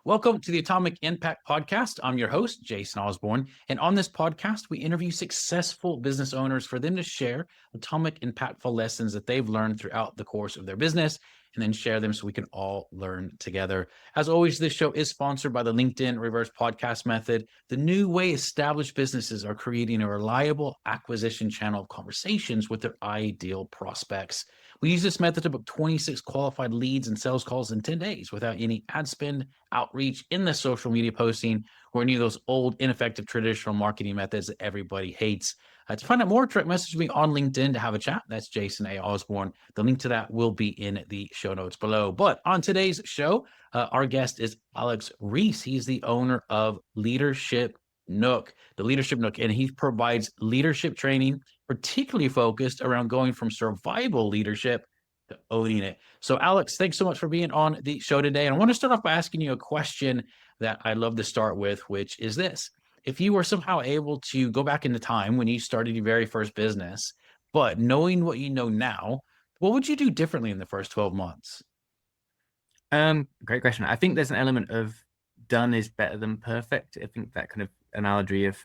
Welcome to the Atomic Impact Podcast. I'm your host, Jason Osborn. And on this podcast, we interview successful business owners for them to share atomic impactful lessons that they've learned throughout the course of their business and then share them so we can all learn together. As always, this show is sponsored by the LinkedIn Reverse Podcast Method, the new way established businesses are creating a reliable acquisition channel of conversations with their ideal prospects. We use this method to book 26 qualified leads and sales calls in 10 days without any ad spend, outreach, in the social media posting, or any of those old, ineffective traditional marketing methods that everybody hates. To find out more, direct message me on LinkedIn to have a chat. That's Jason A. Osborn. The link to that will be in the show notes below. But on today's show, our guest is Rhys. He's the owner of Leadership Nook, the Leadership Nook, and he provides leadership training, particularly focused around going from survival leadership to owning it. So Alex, thanks so much for being on the show today. And I want to start off by asking you a question that I love to start with, which is this. If you were somehow able to go back into time when you started your very first business, but knowing what you know now, what would you do differently in the first 12 months? Great question. I think there's an element of done is better than perfect. I think that kind of analogy of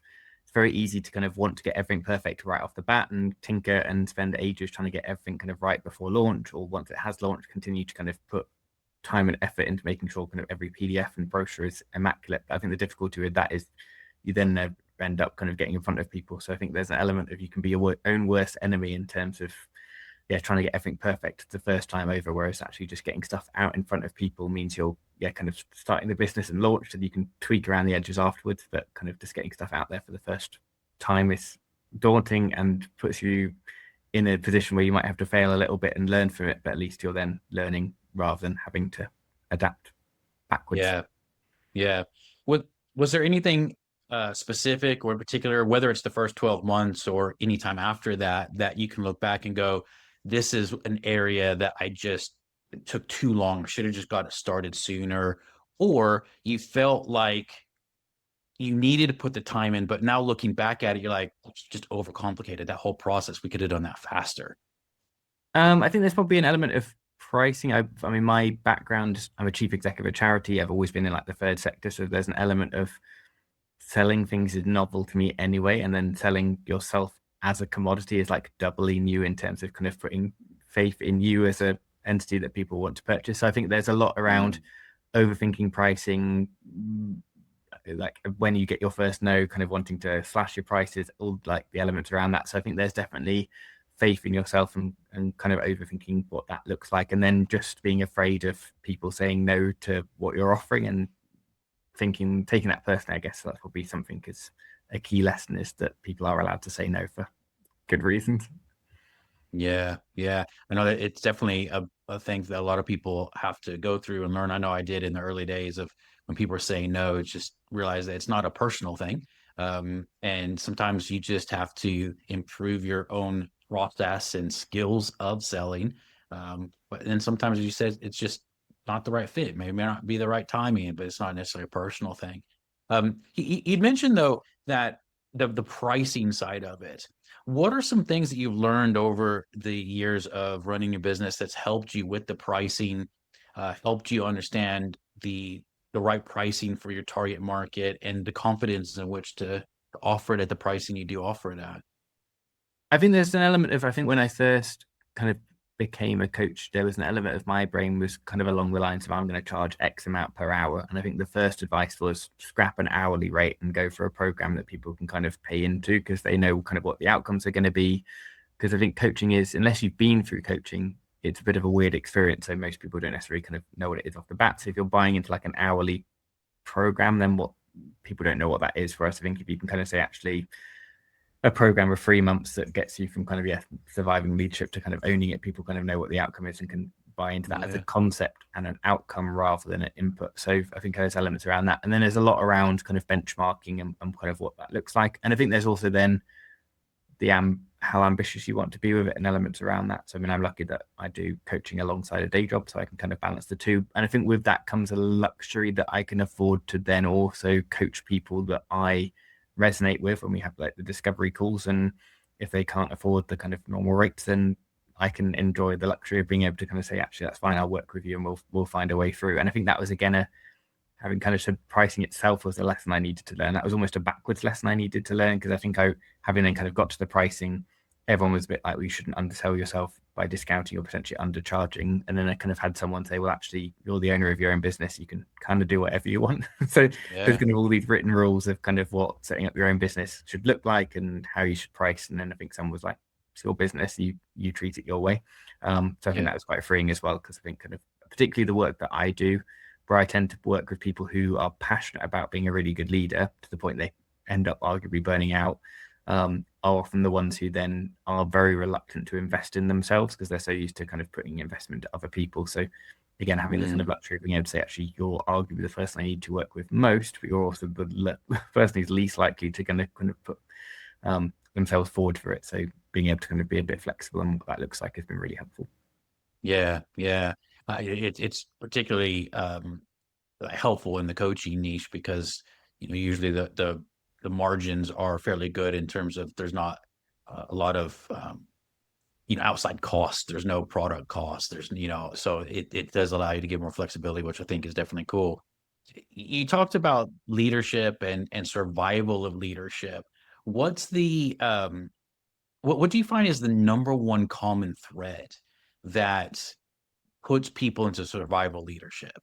it's very easy to kind of want to get everything perfect right off the bat and tinker and spend ages trying to get everything kind of right before launch, or once it has launched, continue to kind of put time and effort into making sure kind of every PDF and brochure is immaculate. But I think the difficulty with that is you then end up kind of getting in front of people. So I think there's an element of you can be your own worst enemy in terms of trying to get everything perfect the first time over, whereas actually just getting stuff out in front of people means you're kind of starting the business and launched, and you can tweak around the edges afterwards. But kind of just getting stuff out there for the first time is daunting and puts you in a position where you might have to fail a little bit and learn from it, but at least you're then learning rather than having to adapt backwards. Yeah. Was there anything specific or in particular, whether it's the first 12 months or any time after that, that you can look back and go, this is an area that I just took too long, should have just got it started sooner, or you felt like you needed to put the time in, but now looking back at it, you're like, it's just overcomplicated. That whole process, we could have done that faster. I think there's probably an element of pricing. I mean, my background, I'm a chief executive of a charity. I've always been in like the third sector. So there's an element of selling things is novel to me anyway. And then selling yourself as a commodity is like doubly new in terms of kind of putting faith in you as a entity that people want to purchase. So I think there's a lot around overthinking pricing, like when you get your first no, kind of wanting to slash your prices, all like the elements around that. So I think there's definitely faith in yourself and kind of overthinking what that looks like, and then just being afraid of people saying no to what you're offering and taking that personally. I guess that will be something, because a key lesson is that people are allowed to say no for good reasons. Yeah. I know that it's definitely a thing that a lot of people have to go through and learn. I know I did in the early days of when people are saying no, it's just realize that it's not a personal thing. And sometimes you just have to improve your own process and skills of selling. But then sometimes, as you said, it's just not the right fit. Maybe it may not be the right timing, but it's not necessarily a personal thing. You'd mentioned though that the pricing side of it. What are some things that you've learned over the years of running your business that's helped you with the pricing, helped you understand the right pricing for your target market and the confidence in which to offer it at the pricing you do offer it at? I think there's an element of, I think when I first kind of became a coach, there was an element of my brain was kind of along the lines of, I'm going to charge X amount per hour. And I think the first advice was scrap an hourly rate and go for a program that people can kind of pay into, because they know kind of what the outcomes are going to be. Because I think coaching is, unless you've been through coaching, it's a bit of a weird experience. So most people don't necessarily kind of know what it is off the bat. So if you're buying into like an hourly program, then what people don't know what that is. For us, I think if you can kind of say, actually, a program of 3 months that gets you from kind of surviving leadership to kind of owning it, people kind of know what the outcome is and can buy into that as a concept and an outcome rather than an input. So I think there's elements around that, and then there's a lot around kind of benchmarking and kind of what that looks like. And I think there's also then the how ambitious you want to be with it and elements around that. So I mean, I'm lucky that I do coaching alongside a day job, so I can kind of balance the two. And I think with that comes a luxury that I can afford to then also coach people that I resonate with when we have like the discovery calls. And if they can't afford the kind of normal rates, then I can enjoy the luxury of being able to kind of say, actually, that's fine, I'll work with you and we'll find a way through. And I think that was again a having kind of said pricing itself was a lesson I needed to learn. That was almost a backwards lesson I needed to learn, because I think having then kind of got to the pricing, everyone was a bit like, well, you shouldn't undersell yourself by discounting or potentially undercharging. And then I kind of had someone say, well, actually, you're the owner of your own business. You can kind of do whatever you want. So there's Yeah. kind of all these written rules of kind of what setting up your own business should look like and how you should price. And then I think someone was like, it's your business. You treat it your way. So I think Yeah. that was quite freeing as well, because I think kind of particularly the work that I do, where I tend to work with people who are passionate about being a really good leader to the point they end up arguably burning out, are often the ones who then are very reluctant to invest in themselves because they're so used to kind of putting investment to other people. So again, having the kind of luxury of being able to say, actually, you're arguably the person I need to work with most, but you're also the person who's least likely to kind of put themselves forward for it. So being able to kind of be a bit flexible and what that looks like has been really helpful. Yeah. Yeah. It's particularly helpful in the coaching niche because usually the margins are fairly good in terms of there's not a lot of outside costs. There's no product cost. There's so it does allow you to get more flexibility, which I think is definitely cool. You talked about leadership and survival of leadership. What's the what do you find is the number one common thread that puts people into survival leadership?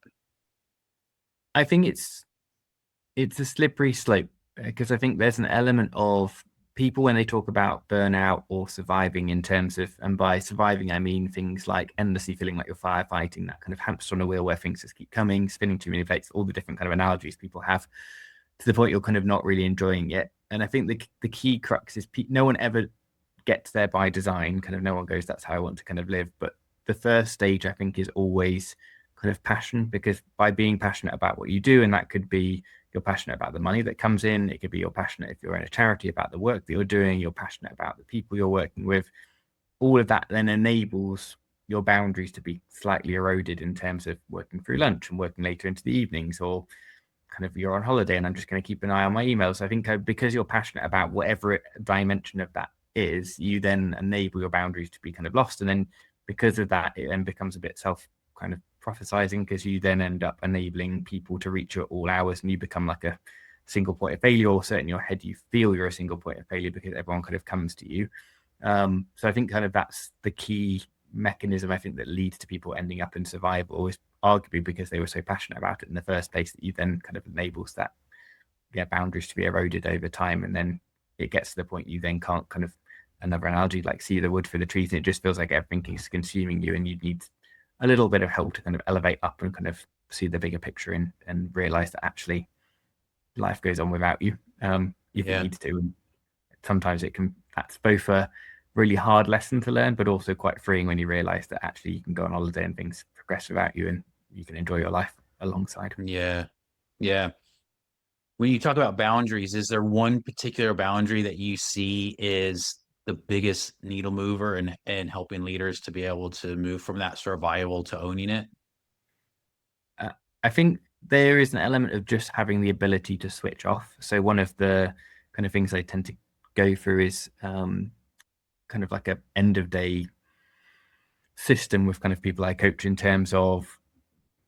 I think it's a slippery slope, because I think there's an element of people when they talk about burnout or surviving in terms of, and by surviving, I mean things like endlessly feeling like you're firefighting, that kind of hamster on a wheel where things just keep coming, spinning too many plates, all the different kind of analogies people have, to the point you're kind of not really enjoying it. And I think the key crux is no one ever gets there by design. Kind of no one goes, that's how I want to kind of live. But the first stage, I think, is always kind of passion, because by being passionate about what you do, and that could be you're passionate about the money that comes in, it could be you're passionate if you're in a charity about the work that you're doing, you're passionate about the people you're working with, all of that then enables your boundaries to be slightly eroded in terms of working through lunch and working later into the evenings, or kind of you're on holiday and I'm just going to keep an eye on my emails. I think because you're passionate about whatever dimension of that is, you then enable your boundaries to be kind of lost. And then because of that, it then becomes a bit self kind of prophesizing, because you then end up enabling people to reach you at all hours and you become like a single point of failure, or certainly in your head, you feel you're a single point of failure because everyone kind of comes to you. So I think kind of that's the key mechanism, I think, that leads to people ending up in survival, is arguably because they were so passionate about it in the first place, that you then kind of enables that boundaries to be eroded over time. And then it gets to the point you then can't kind of, another analogy, like see the wood for the trees, and it just feels like everything is consuming you and you need a little bit of help to kind of elevate up and kind of see the bigger picture and realize that actually life goes on without you if it Yeah. needs to. And sometimes that's both a really hard lesson to learn, but also quite freeing when you realize that actually you can go on holiday and things progress without you and you can enjoy your life alongside. Yeah. Yeah. When you talk about boundaries, is there one particular boundary that you see is the biggest needle mover in helping leaders to be able to move from that survival to owning it? I think there is an element of just having the ability to switch off. So one of the kind of things I tend to go through is kind of like a end of day system with kind of people I coach, in terms of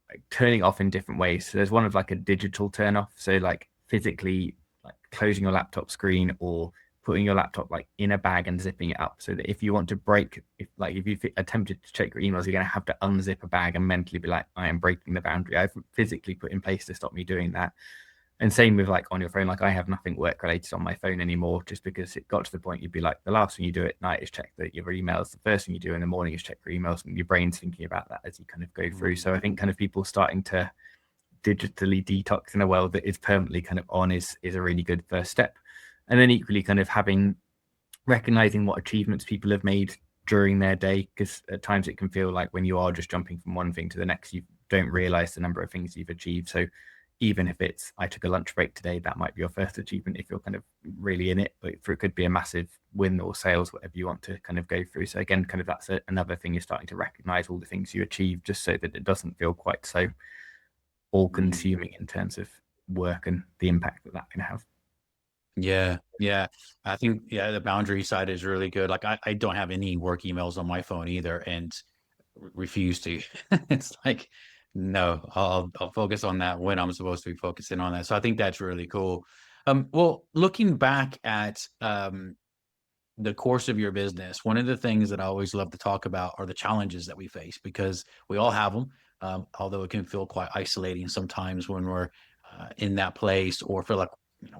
like turning off in different ways. So there's one of like a digital turn off. So like physically like closing your laptop screen, or putting your laptop like in a bag and zipping it up, so that if you want to break, if you attempted to check your emails, you're going to have to unzip a bag and mentally be like, I am breaking the boundary I've physically put in place to stop me doing that. And same with like on your phone, like I have nothing work related on my phone anymore, just because it got to the point you'd be like, the last thing you do at night is check your emails. The first thing you do in the morning is check your emails, and your brain's thinking about that as you kind of go through. So I think kind of people starting to digitally detox in a world that is permanently kind of on is a really good first step. And then equally kind of recognizing what achievements people have made during their day, because at times it can feel like when you are just jumping from one thing to the next, you don't realize the number of things you've achieved. So even if it's, I took a lunch break today, that might be your first achievement if you're kind of really in it, but it could be a massive win or sales, whatever you want to kind of go through. So again, kind of that's another thing, is starting to recognize all the things you achieve, just so that it doesn't feel quite so all consuming in terms of work and the impact that that can have. Yeah, yeah. I think the boundary side is really good. Like I don't have any work emails on my phone either, and refuse to. It's like No, I'll focus on that when I'm supposed to be focusing on that. So I think that's really cool. Well, looking back at the course of your business, one of the things that I always love to talk about are the challenges that we face, because we all have them. Although it can feel quite isolating sometimes when we're in that place, or feel like,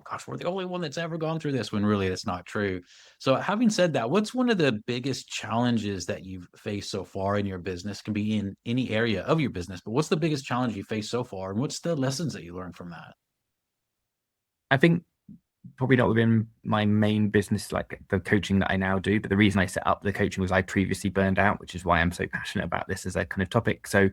gosh, we're the only one that's ever gone through this, when really that's not true. So having said that, what's one of the biggest challenges that you've faced so far in your business? Can be in any area of your business, but what's the biggest challenge you faced so far, and what's the lessons that you learned from that? I think probably not within my main business, like the coaching that I now do. But the reason I set up the coaching was I previously burned out, which is why I'm so passionate about this as a kind of topic. So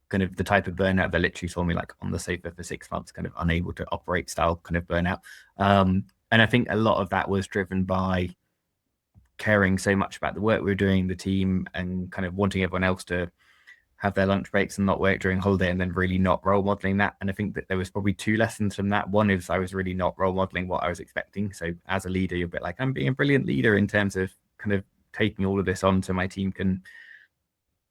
kind of the type of burnout that literally saw me like on the sofa for 6 months, kind of unable to operate style kind of burnout. And I think a lot of that was driven by caring so much about the work we were doing, the team, and kind of wanting everyone else to have their lunch breaks and not work during holiday, and then really not role modeling that. And I think that there was probably two lessons from that. One is I was really not role modeling what I was expecting. So as a leader, you're a bit like, I'm being a brilliant leader in terms of kind of taking all of this on so my team can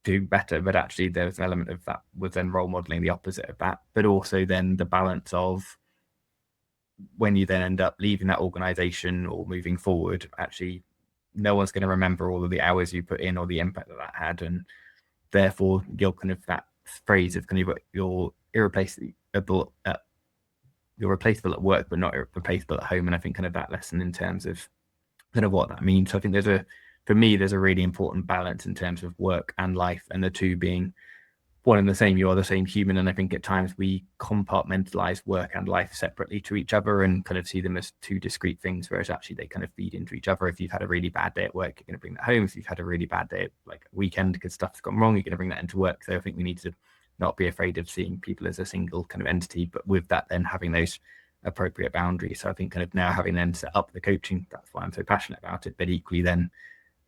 do better. But actually there was an element of that was then role modeling the opposite of that. But also then the balance of when you then end up leaving that organization or moving forward, actually no one's going to remember all of the hours you put in or the impact that that had. And therefore you're kind of that phrase of kind of you're irreplaceable you're replaceable at work but not replaceable at home. And I think kind of that lesson in terms of kind of what that means. So I think for me there's a really important balance in terms of work and life, and the two being one and the same. You are the same human, and I think at times we compartmentalize work and life separately to each other and kind of see them as two discrete things, whereas actually they kind of feed into each other. If you've had a really bad day at work, you're going to bring that home. If you've had a really bad day, like a weekend, because stuff's gone wrong, you're going to bring that into work. So I think we need to not be afraid of seeing people as a single kind of entity, but with that then having those appropriate boundaries. So I think kind of now having then set up the coaching, that's why I'm so passionate about it, but equally then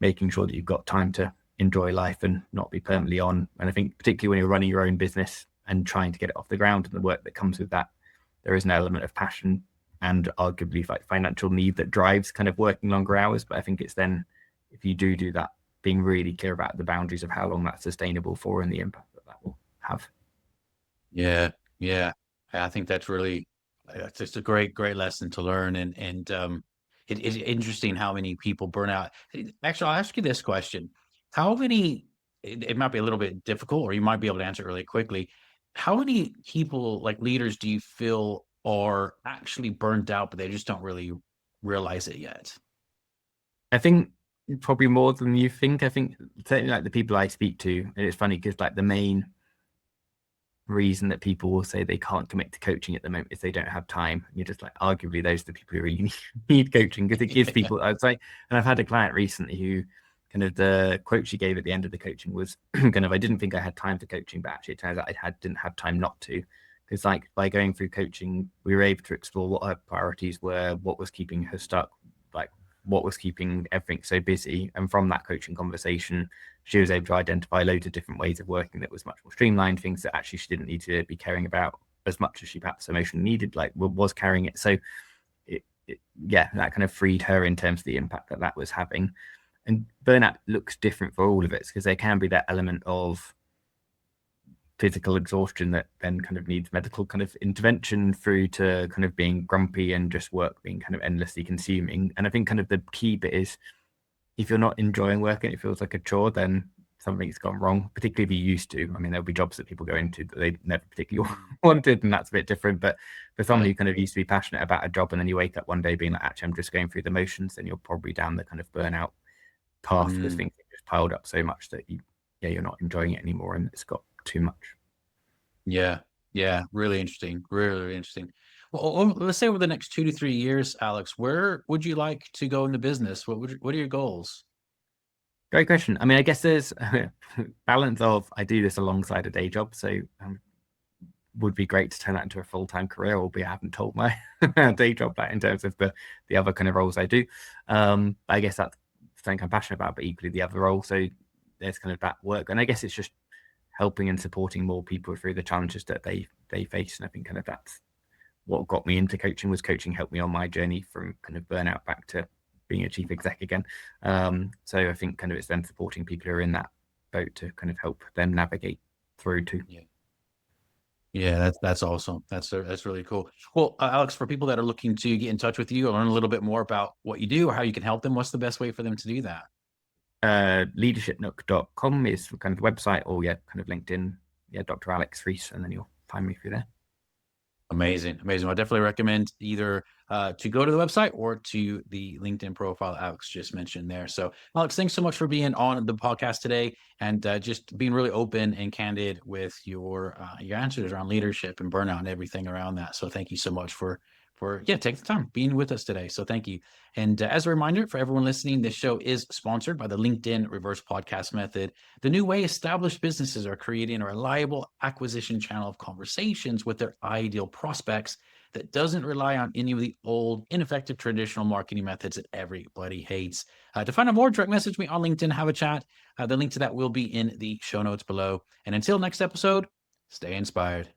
making sure that you've got time to enjoy life and not be permanently on. And I think particularly when you're running your own business and trying to get it off the ground and the work that comes with that, there is an element of passion and arguably like financial need that drives kind of working longer hours. But I think it's then, if you do that, being really clear about the boundaries of how long that's sustainable for and the impact that that will have. Yeah, yeah. I think that's really, it's just a great lesson to learn. And it's interesting how many people burn out. Actually, I'll ask you this question. How many, it might be a little bit difficult, or you might be able to answer it really quickly. How many people, like leaders, do you feel are actually burned out, but they just don't really realize it yet? I think probably more than you think. I think certainly like the people I speak to, and it's funny because like the main reason that people will say they can't commit to coaching at the moment is they don't have time. And you're just like, arguably, those are the people who really need coaching, because it gives people, I'd say, and I've had a client recently who kind of the quote she gave at the end of the coaching was kind of, I didn't think I had time for coaching, but actually it turns out didn't have time not to. Because like by going through coaching, we were able to explore what her priorities were, what was keeping her stuck, like what was keeping everything so busy. And from that coaching conversation, she was able to identify loads of different ways of working that was much more streamlined, things that actually she didn't need to be caring about as much as she perhaps emotionally needed, like was carrying it. So yeah, that kind of freed her in terms of the impact that that was having. And burnout looks different for all of it, because there can be that element of physical exhaustion that then kind of needs medical kind of intervention, through to kind of being grumpy and just work being kind of endlessly consuming. And I think kind of the key bit is, if you're not enjoying work and it feels like a chore, then something's gone wrong, particularly if you used to. I mean, there'll be jobs that people go into that they never particularly wanted, and that's a bit different. But for someone who kind of used to be passionate about a job, and then you wake up one day being like, actually, I'm just going through the motions, then you're probably down the kind of burnout path, because things have just piled up so much that you're not enjoying it anymore, and it's got too much. Yeah, yeah, really interesting, really interesting. Well, let's say over the next 2 to 3 years, Alex, where would you like to go in the business? What are your goals? Great question. I mean, I guess there's a balance of, I do this alongside a day job, so would be great to turn that into a full-time career, albeit I haven't told my day job that in terms of the other kind of roles I do. I guess that's something I'm passionate about, but equally the other role. So there's kind of that work, and I guess it's just helping and supporting more people through the challenges that they face. And I think kind of that's what got me into coaching. Was coaching helped me on my journey from kind of burnout back to being a chief exec again. So I think kind of it's then supporting people who are in that boat to kind of help them navigate through to. Yeah. Yeah, that's awesome. That's really cool. Well, Alex, for people that are looking to get in touch with you or learn a little bit more about what you do or how you can help them, what's the best way for them to do that? Leadershipnook.com is kind of the website, or kind of LinkedIn. Yeah, Dr. Alex Rhys, and then you'll find me through there. Amazing. Well, I definitely recommend either to go to the website or to the LinkedIn profile Alex just mentioned there. So, Alex, thanks so much for being on the podcast today and just being really open and candid with your answers around leadership and burnout and everything around that. So, thank you so much for taking the time being with us today. So, thank you. And as a reminder for everyone listening, this show is sponsored by the LinkedIn Reverse Podcast Method, the new way established businesses are creating a reliable acquisition channel of conversations with their ideal prospects that doesn't rely on any of the old, ineffective traditional marketing methods that everybody hates. To find out more, direct message me on LinkedIn, have a chat. The link to that will be in the show notes below. And until next episode, stay inspired.